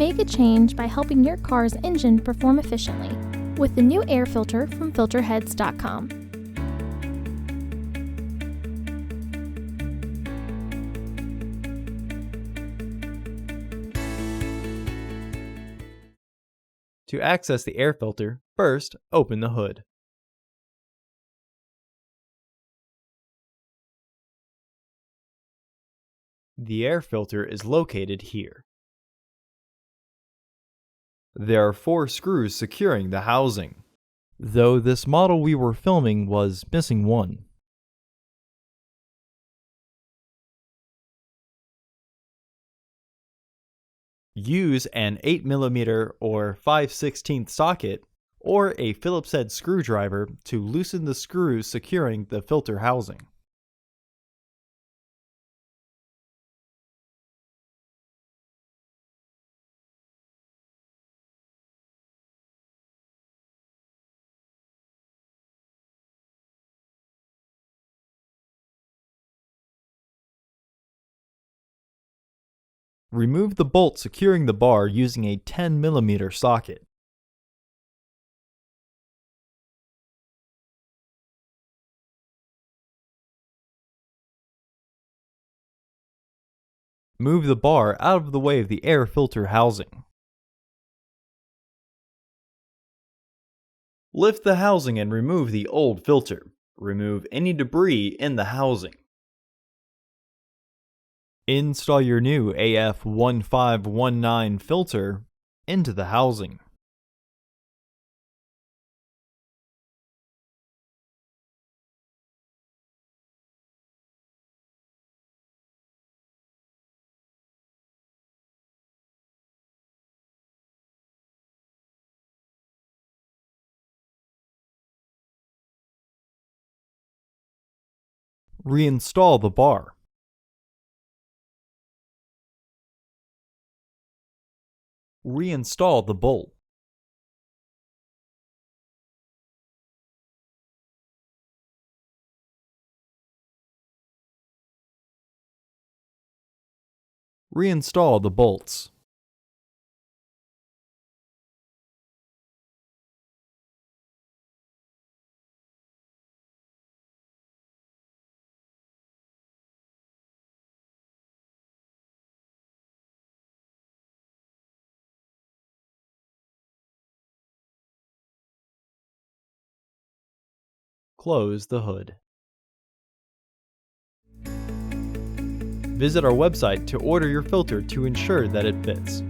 Make a change by helping your car's engine perform efficiently with the new air filter from Filterheads.com. To access the air filter, first open the hood. The air filter is located here. There are 4 screws securing the housing, though this model we were filming was missing one. Use an 8mm or 5/16 socket or a Phillips head screwdriver to loosen the screws securing the filter housing. Remove the bolt securing the bar using a 10mm socket. Move the bar out of the way of the air filter housing. Lift the housing and remove the old filter. Remove any debris in the housing. Install your new AF1519 filter into the housing. Reinstall the bar. Reinstall the bolt. Reinstall the bolts. Close the hood. Visit our website to order your filter to ensure that it fits.